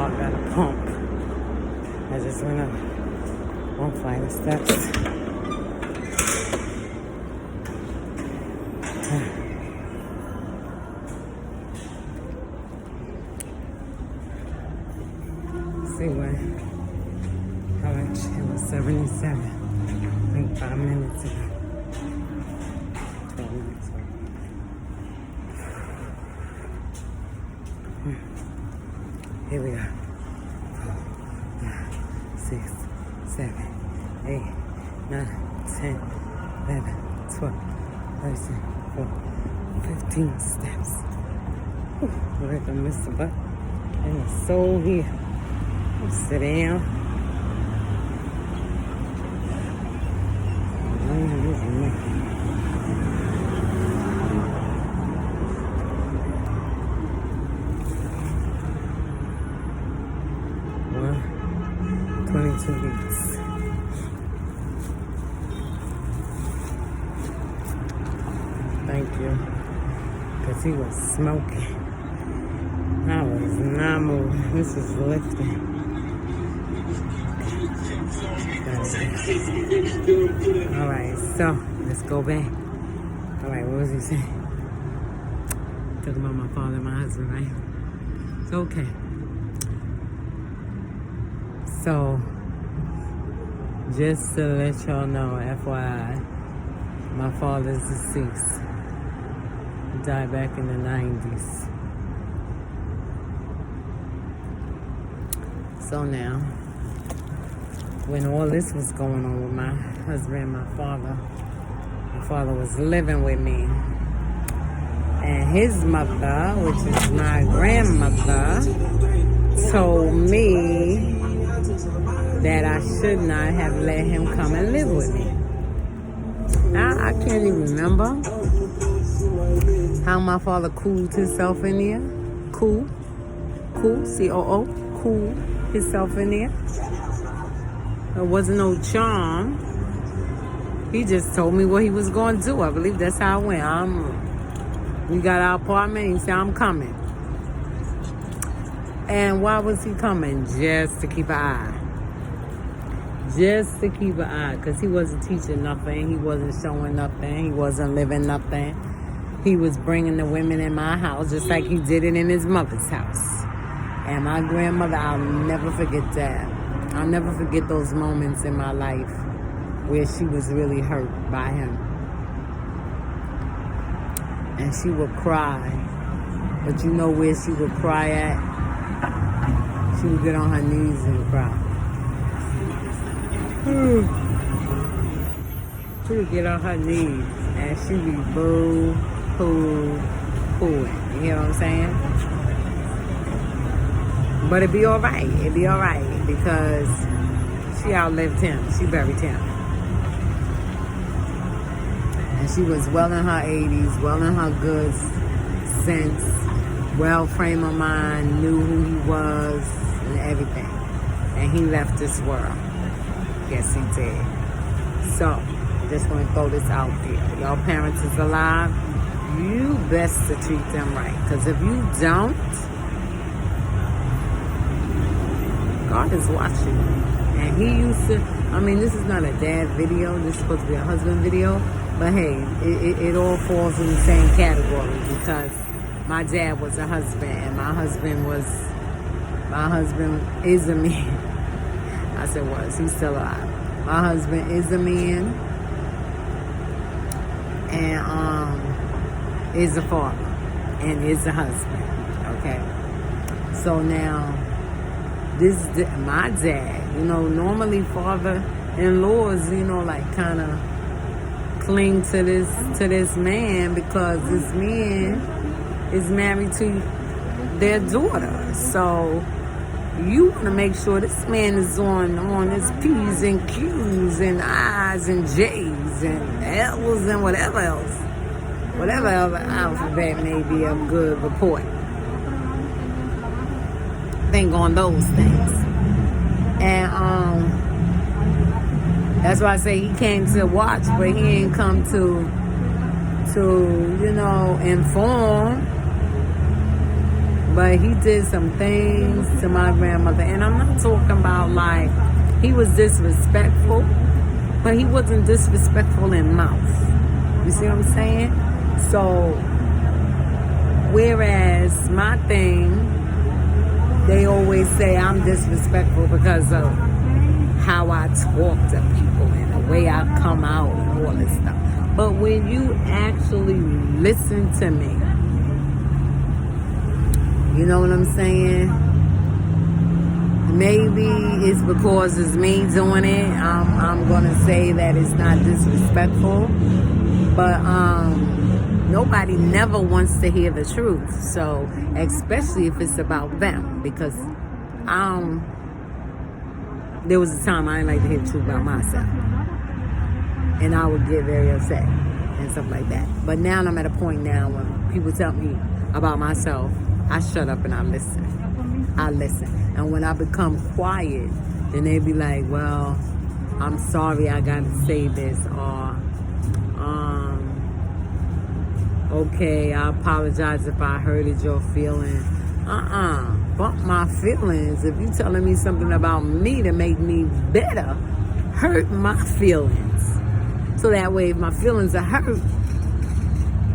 dog got a pump. I just went up one flight of steps. See what? How much? It was 77. I think 5 minutes ago. 12 minutes ago. Here we are. 6, 7, 8, 9, 10, 11, 12, 13, 14, 15 steps. We're at the Mr. Butt and the soul here. Sit down. Well, 22 weeks. Thank you. Because he was smoking. I was not moving. This is lifting. Alright, so let's go back. Alright, what was he saying? Talking about my father and my husband, right? It's okay. So, just to let y'all know, FYI, my father's deceased. He died back in the 90s. So now, when all this was going on with my husband and my father was living with me. And his mother, which is my grandmother, told me that I should not have let him come and live with me. Now, I can't even remember how my father cooled himself in there. Cool, C-O-O, cool himself in there. There wasn't no charm. He just told me what he was going to do. I believe that's how it went. We got our apartment. He said, I'm coming. And why was he coming? Just to keep an eye. Just to keep an eye. Because he wasn't teaching nothing. He wasn't showing nothing. He wasn't living nothing. He was bringing the women in my house just like he did it in his mother's house. And my grandmother, I'll never forget that. I'll never forget those moments in my life where she was really hurt by him. And she would cry. But you know where she would cry at? She would get on her knees and cry. She would get on her knees and she'd be boo-hoo-hooing. You hear what I'm saying? But it'd be all right. It'd be all right because she outlived him. She buried him. And she was well in her 80s, well in her good sense, well frame of mind, knew who he was and everything. And he left this world. Yes, he did. So, just want to throw this out there. Your parents is alive. You best to treat them right. Because if you don't, God is watching. And he used to, I mean, this is not a dad video. This is supposed to be a husband video. But hey, it all falls in the same category because my dad was a husband and my husband is a man. I said was, he's still alive. My husband is a man and is a father and is a husband. Okay. So now my dad, you know, normally father-in-laws, you know, like kind of cling to this man because this man is married to their daughter. So you want to make sure this man is on his P's and Q's and I's and J's and L's and whatever else. Whatever other alphabet may be of good report. Think on those things. And that's why I say he came to watch, but he ain't come to you know, inform. But he did some things to my grandmother. And I'm not talking about like he was disrespectful, but he wasn't disrespectful in mouth. You see what I'm saying? So, whereas my thing, they always say I'm disrespectful because of how I talk to people and the way I come out and all this stuff. But when you actually listen to me, you know what I'm saying? Maybe it's because it's me doing it. I'm going to say that it's not disrespectful. But nobody never wants to hear the truth. So, especially if it's about them. Because there was a time I didn't like to hear the truth about myself. And I would get very upset and stuff like that. But now I'm at a point now when people tell me about myself, I shut up and I listen. I listen. And when I become quiet, then they be like, well, I'm sorry I got to say this. Or, okay, I apologize if I hurted your feelings. Bump my feelings. If you telling me something about me to make me better, hurt my feelings. So that way, if my feelings are hurt,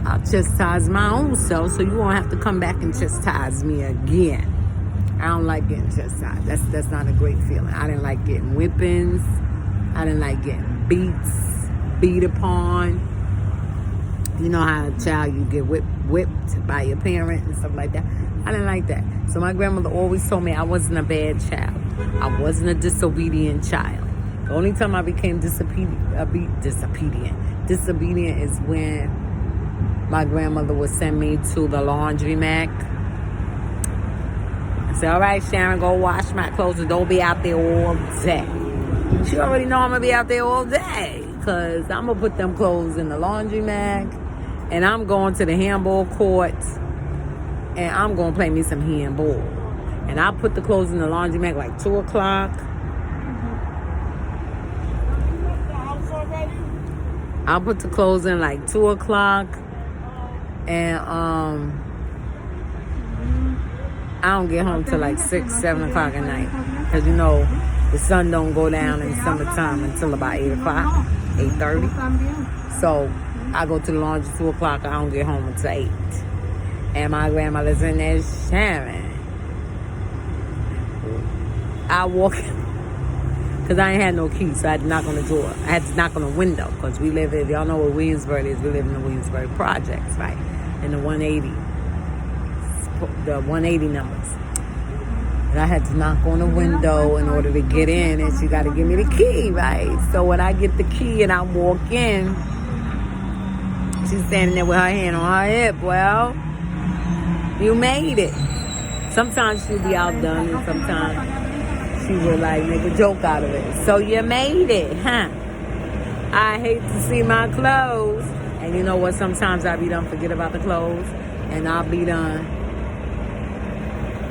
I'll chastise my own self so you won't have to come back and chastise me again. I don't like getting chastised. That's not a great feeling. I didn't like getting whippings. I didn't like getting beat upon. You know how a child, you get whipped by your parent and stuff like that. I didn't like that. So my grandmother always told me I wasn't a bad child. I wasn't a disobedient child. The only time I became disobedient is when my grandmother would send me to the laundromat. I said, all right, Sharon, go wash my clothes and don't be out there all day. She already know I'm going to be out there all day because I'm going to put them clothes in the laundromat and I'm going to the handball courts and I'm going to play me some handball. And I'll put the clothes in the laundromat like 2 o'clock. I'll put the clothes in like 2 o'clock. And I don't get home till like 6, 7 o'clock at night. Because you know, the sun don't go down in summertime until about 8 o'clock, 8:30. So I go to the laundry 2 o'clock. I don't get home until 8. And my grandmother's in there, Sharon. I walk in. Because I ain't had no key, so I had to knock on the door. I had to knock on the window, because we live in, y'all know what Williamsburg is. We live in the Williamsburg projects, right? In the 180. The 180 numbers. And I had to knock on the window in order to get in, and she got to give me the key, right? So when I get the key and I walk in, she's standing there with her hand on her hip. Well, you made it. Sometimes she'll be outdone, and sometimes she would like make a joke out of it. So you made it, huh? I hate to see my clothes. And you know what? Sometimes I'll be done forget about the clothes, and I'll be done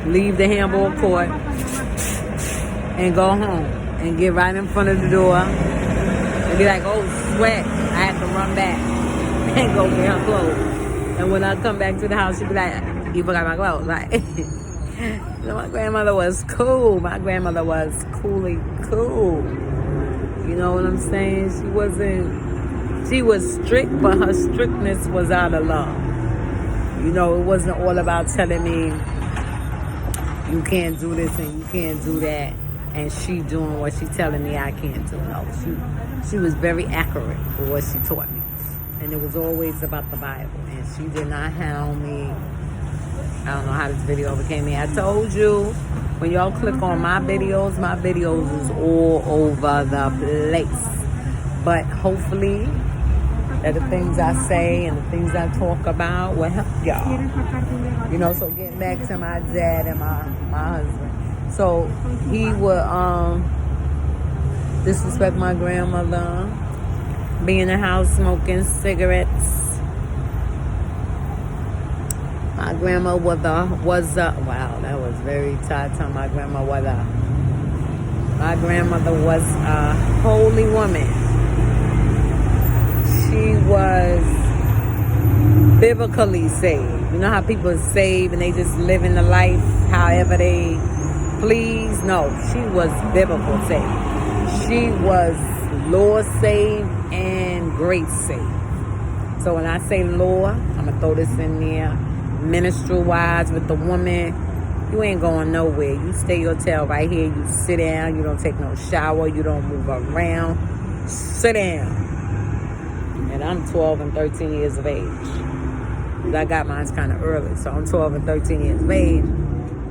leave the handball court and go home and get right in front of the door and be like, oh, sweat. I have to run back and go get her clothes. And when I come back to the house, she'll be like, you forgot my clothes. Like, you know, my grandmother was cool. My grandmother was cool. You know what I'm saying? She was strict, but her strictness was out of love. You know, it wasn't all about telling me, you can't do this and you can't do that, and she doing what she telling me I can't do. No, she was very accurate with what she taught me. And it was always about the Bible. And she did not hound me. I don't know how this video overcame me. I told you, when y'all click on my videos is all over the place. But hopefully, that the things I say and the things I talk about will help y'all. You know, so getting back to my dad and my husband. So he would disrespect my grandmother, be in the house smoking cigarettes. My grandma wow, that was very tight time. My grandmother was a holy woman. She was biblically saved. You know how people save and they just live in the life however they please? No, she was biblical saved. She was Lord saved and grace saved. So when I say Lord, I'm going to throw this in there. Ministry-wise with the woman, you ain't going nowhere. You stay your tail right here. You sit down. You don't take no shower. You don't move around. Sit down. And I'm 12 and 13 years of age. I got mine kind of early. So I'm 12 and 13 years of age.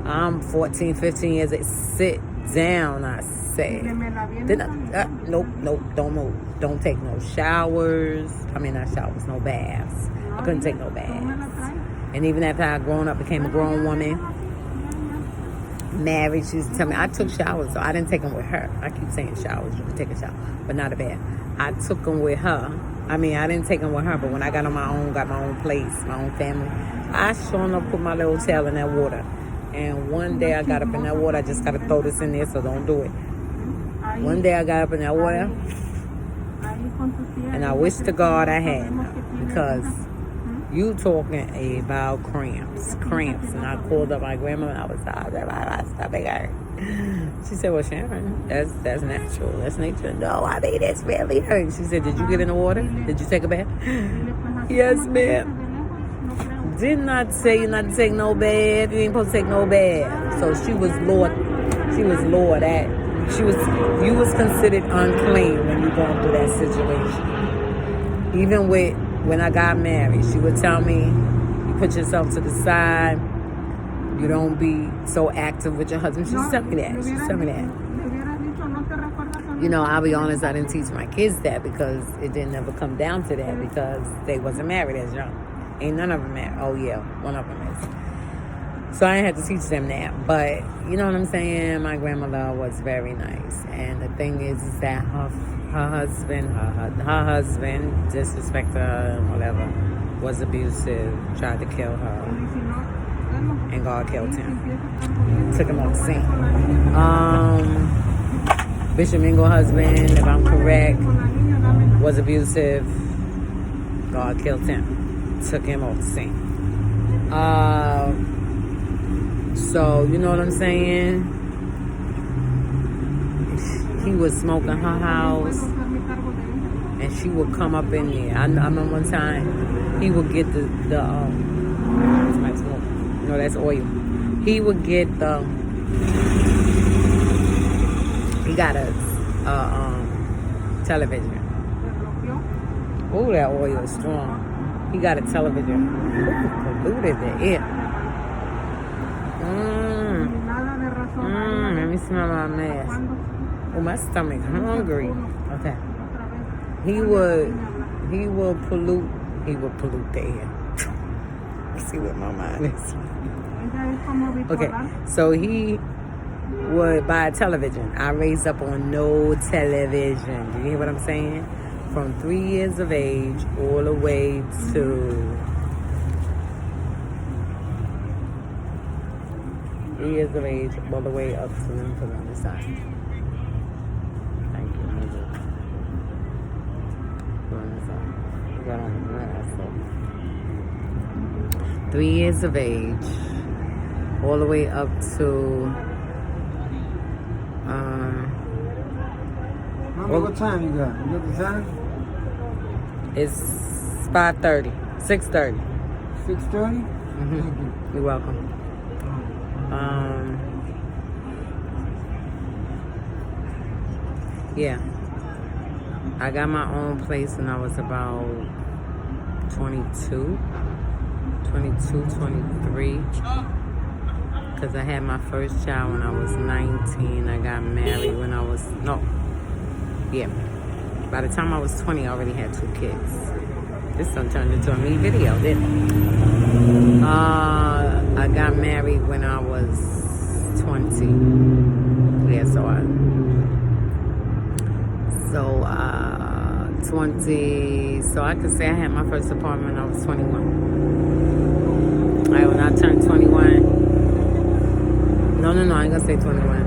I'm 14, 15 years old. Sit down, I say. Nope, don't move. Don't take no showers. I mean, not showers, no baths. I couldn't take no baths. And even after I grown up, became a grown woman, married, she used to tell me, I took showers, so I didn't take them with her. I keep saying showers, you can take a shower, but not a bath. I took them with her. I mean, I didn't take them with her, but when I got on my own, got my own place, my own family, I sure enough put my little tail in that water. And one day I got up in that water. I just got to throw this in there, so don't do it. One day I got up in that water, and I wish to God I had, because you talking about cramps. And I called up my grandma, and I was stopping her. She said, well, Sharon, that's natural. That's nature. No, I mean, it's really hurt. She said, did you get in the water? Did you take a bath? Yes, ma'am. Did not say not to take no bath. You ain't supposed to take no bath. So she was Lord. She was Lord at. You was considered unclean when you going through that situation. Even when I got married, she would tell me, you put yourself to the side. You don't be so active with your husband. She used to tell me that. You know, I'll be honest, I didn't teach my kids that because it didn't ever come down to that because they wasn't married as young. Ain't none of them married. Oh, yeah, one of them is. So I didn't have to teach them that. But, you know what I'm saying? My grandmother was very nice. And the thing is that her husband disrespected her and whatever, was abusive, tried to kill her. And God killed him. Took him off the scene. Bishop Mingo husband, if I'm correct, was abusive. God killed him. Took him off the scene. So, you know what I'm saying? He was smoking her house. And she would come up in there. I remember one time, he would get the no, that's oil. He would get he got a television. Oh, that oil is strong. He got a television. Polluted the air. Let me smell my mask. Oh, my stomach hungry. Okay. He would pollute the air. See what my mind is. Okay, so he would buy a television. I raised up on no television. Do you hear what I'm saying? From 3 years of age all the way to 3 years of age all the way up to the other side. Thank you. We got on the grass, so. 3 years of age, all the way up to what time you got? You got the time? It's 5:30, 6:30. 6:30? Mm-hmm. You're welcome. Yeah. I got my own place when I was about 22, 23. Because I had my first child when I was 19. I got married when I was, by the time I was 20, I already had 2 kids. This done turned into a me video, didn't it? I got married when I was 20. Yeah, so 20, so I could say I had my first apartment when I was 21. All right, when I turned 21, no, I ain't gonna say 21.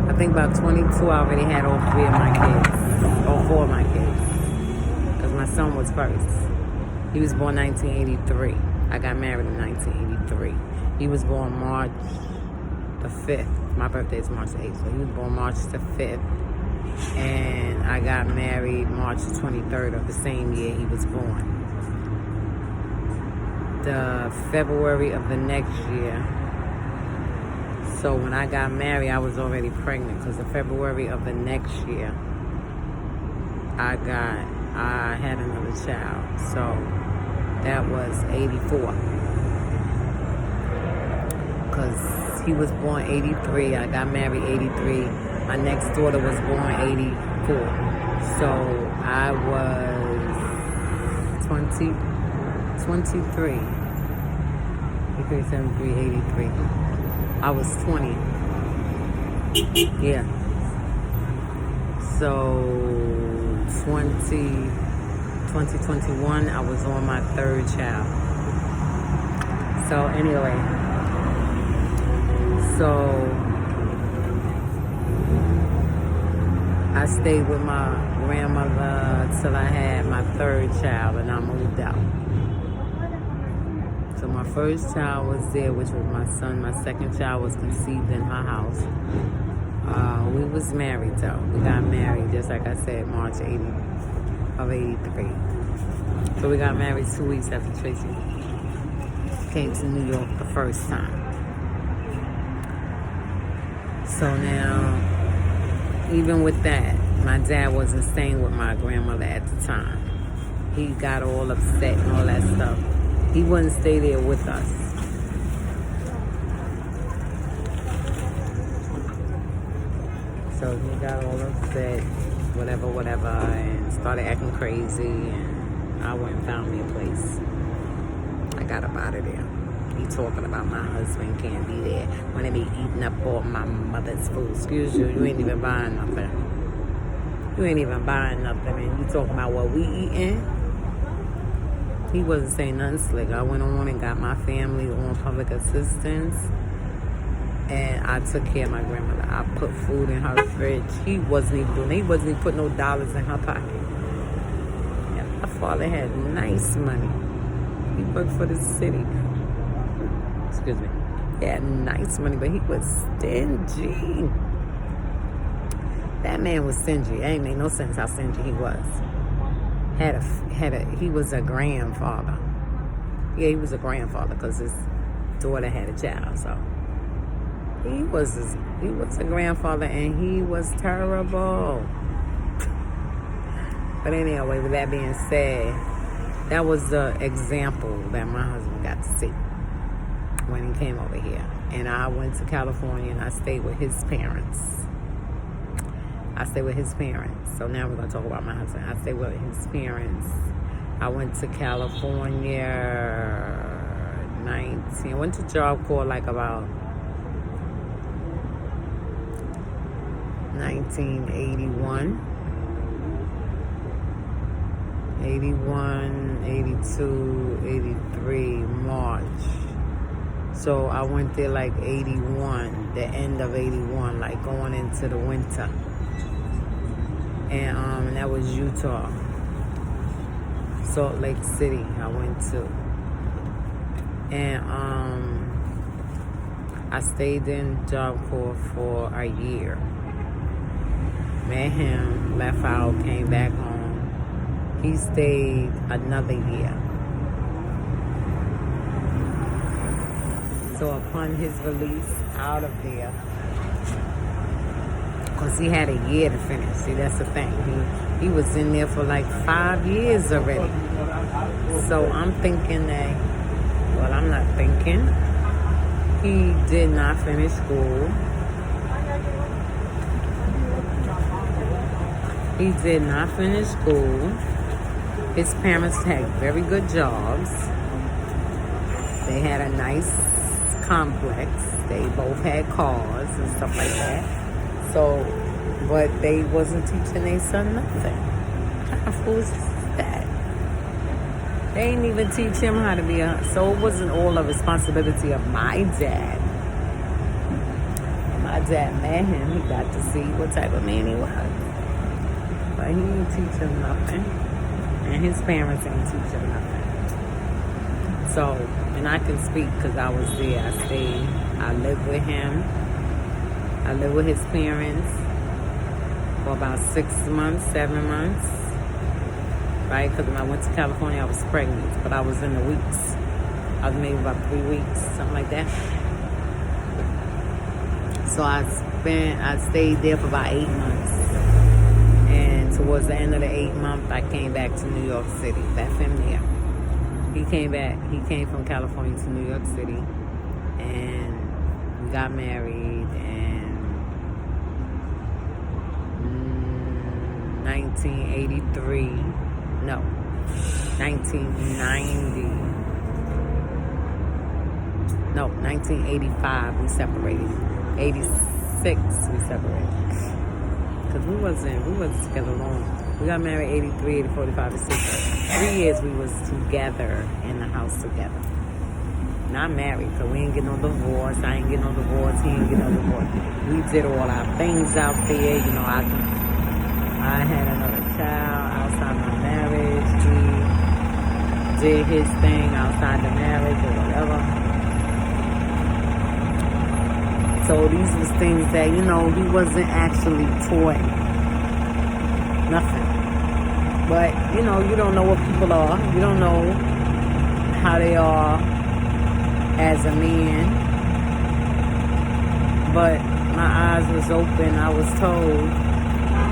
I think about 22, I already had all 3 of my kids, all 4 of my kids. Because my son was first. He was born 1983. I got married in 1983. He was born March the 5th. My birthday is March the 8th, so he was born March the 5th. And I got married March 23rd of the same year he was born. The February of the next year. So when I got married, I was already pregnant, because the February of the next year, I had another child. So that was 84. Because he was born 83, I got married 83. My next daughter was born 84. So I was 23. 83, 73, 83. I was 20. Yeah. So 2021, I was on my third child. So anyway, I stayed with my grandmother till I had my third child, and I moved out. So my first child was there, which was my son. My second child was conceived in her house. We was married though. We got married, just like I said, March 83. So we got married 2 weeks after Tracy came to New York the first time. So now, even with that, my dad wasn't staying with my grandmother at the time. He got all upset and all that stuff. He wouldn't stay there with us. So he got all upset, whatever, and started acting crazy, and I went and found me a place. I got up out of there. He talking about my husband can't be there when they be eating up all my mother's food. Excuse you, you ain't even buying nothing. You ain't even buying nothing, and you talking about what we eating? He wasn't saying nothing slick. I went on and got my family on public assistance, and I took care of my grandmother. I put food in her fridge. He wasn't even doing it. He wasn't even putting no dollars in her pocket. And my father had nice money. He worked for the city. Excuse me. He had nice money, but he was stingy. That man was stingy. It ain't made no sense how stingy he was. He was a grandfather. Yeah, he was a grandfather because his daughter had a child. So he was a grandfather, and he was terrible. But anyway, with that being said, that was the example that my husband got to see when he came over here. And I went to California, and I stayed with his parents. So now we're going to talk about my husband. I stayed with his parents. I went to California I went to Job Corps like about 1981. 81, 82, 83, March. So I went there like 81, the end of 81, like going into the winter. And that was Utah. Salt Lake City I went to. And I stayed in Job Corps for a year. Met him, left out, came back home. He stayed another year. So upon his release out of there, because he had a year to finish. See, that's the thing. He was in there for like 5 years already. So I'm thinking that, well, I'm not thinking. He did not finish school. He did not finish school. His parents had very good jobs. They had a nice complex. They both had cars and stuff like that. So, but they wasn't teaching their son nothing. What kind of fool is that? They didn't even teach him how to be so it wasn't all a responsibility of my dad. My dad met him. He got to see what type of man he was. But he didn't teach him nothing. And his parents didn't teach him nothing. So, and I can speak because I was there. I lived with him. I lived with his parents for about 6 months, 7 months. Right? Because when I went to California, I was pregnant. But I was in the weeks. I was maybe about 3 weeks, something like that. So I stayed there for about 8 months. And towards the end of the 8th month, I came back to New York City. Left him there. He came back. He came from California to New York City. And we got married in 1983. No, 1990. No, 1985 we separated. 86 we separated. Because we wasn't together long. We got married 83, 84, 85, 86. 3 years we was together in the house together. Not married, because we ain't get no divorce. I ain't get no divorce. He ain't get no divorce. We did all our things out there. You know, I had another child outside my marriage. He did his thing outside the marriage or whatever. So these was things that, you know, he wasn't actually taught. Nothing. But, you know, you don't know what people are. You don't know how they are as a man. But my eyes was open. I was told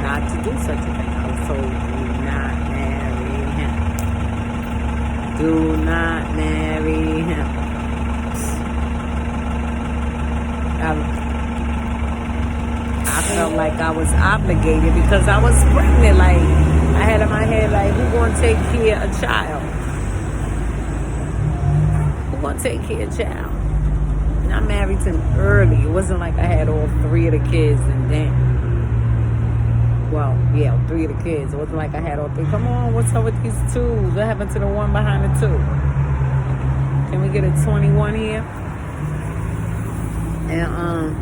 not to do such a thing. I was told, do not marry him. Do not marry him. I felt like I was obligated because I was pregnant. Like, I had in my head, like, who gonna take care of a child? Who gonna take care of a child? And I married him early. It wasn't like I had all 3 of the kids and then. Well, yeah, 3 of the kids. It wasn't like I had all 3. Come on, what's up with these 2s? What happened to the one behind the 2? Can we get a 21 here? And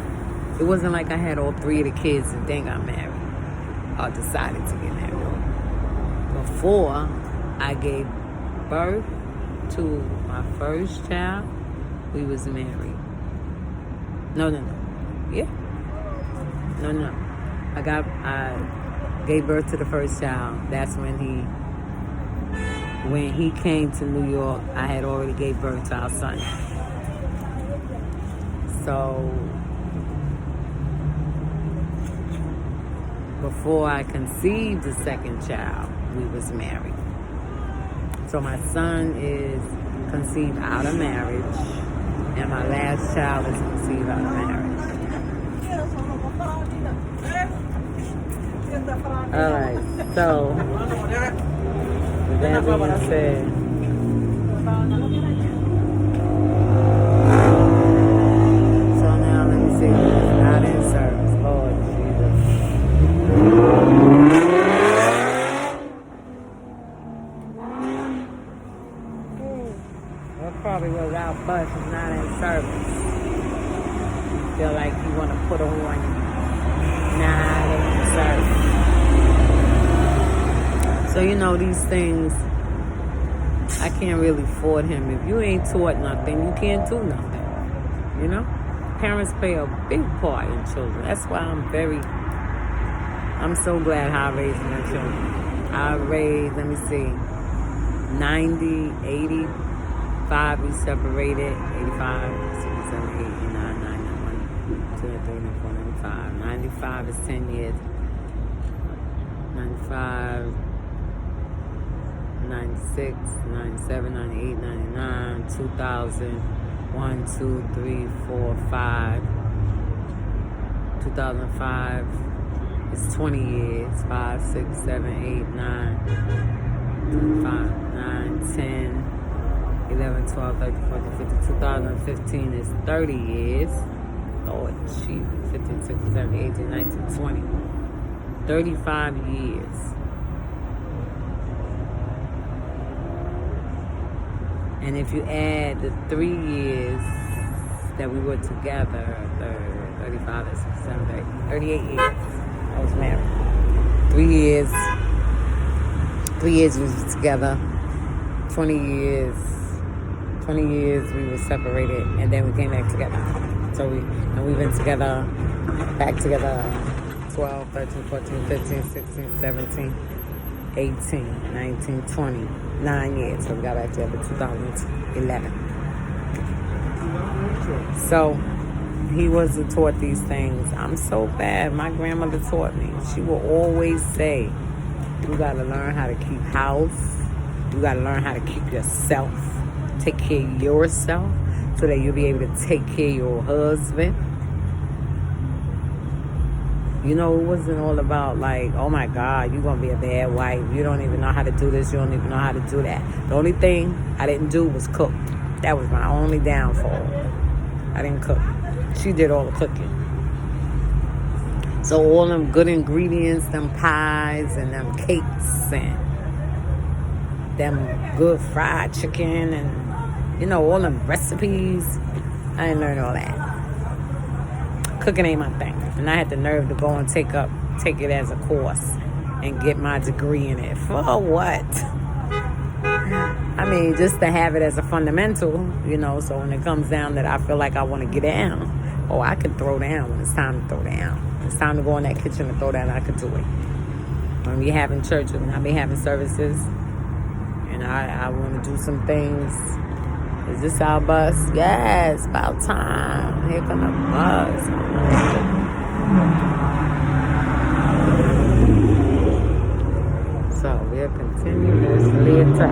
it wasn't like I had all 3 of the kids and then got married. Or decided to get married. Before I gave birth to my first child, we was married. No. Yeah. No. I gave birth to the first child. That's when he came to New York, I had already gave birth to our son. So before I conceived the second child, we was married. So my son is conceived out of marriage, and my last child is conceived out of marriage. All right, so with that being said, so now let me see who's not in service. Lord Jesus. That probably was our bus is not in service. Feel like you want to put a warning. Not in service. So, you know, these things, I can't really fault him. If you ain't taught nothing, you can't do nothing. You know? Parents play a big part in children. That's why I'm so glad how I raised my children. I raised, let me see, 90, 85, we separated, 85, 67, 8, 9, 2, 3, 4, 95. 95 is 10 years. 95, 96, 97, 98, 99, 2000, 1, 2, 3, 4, 5. 2005 is 20 years. 5, 6, 7, 8, 9, 5, 9, 10, 11, 12, 13, 14, 15. 2015 is 30 years. Lord Jesus. 15, 16, 17, 18, 19, 20. 35 years. And if you add the 3 years that we were together, 35, 37, 38 years, I was married. 3 years. 3 years we was together. 20 years. 20 years we were separated, and then we came back together. So we've been together, back together 12, 13, 14, 15, 16, 17, 18, 19, 20, 9 years. So we got back together 2011. So he was taught these things. I'm so bad. My grandmother taught me. She will always say, you got to learn how to keep house. You got to learn how to keep yourself. Take care of yourself so that you'll be able to take care of your husband. You know, it wasn't all about like, oh my God, you're going to be a bad wife. You don't even know how to do this. You don't even know how to do that. The only thing I didn't do was cook. That was my only downfall. I didn't cook. She did all the cooking. So all them good ingredients, them pies and them cakes and them good fried chicken and, you know, all them recipes, I didn't learn all that. Cooking ain't my thing. And I had the nerve to go and take it as a course and get my degree in it. For what? I mean, just to have it as a fundamental, you know, so when it comes down that I feel like I want to get down, I can throw down when it's time to throw down. It's time to go in that kitchen and throw down, I could do it. When we having church, when I be having services, and I want to do some things. Is this our bus? Yes, about time. Here come the bus. So we'll continue this later.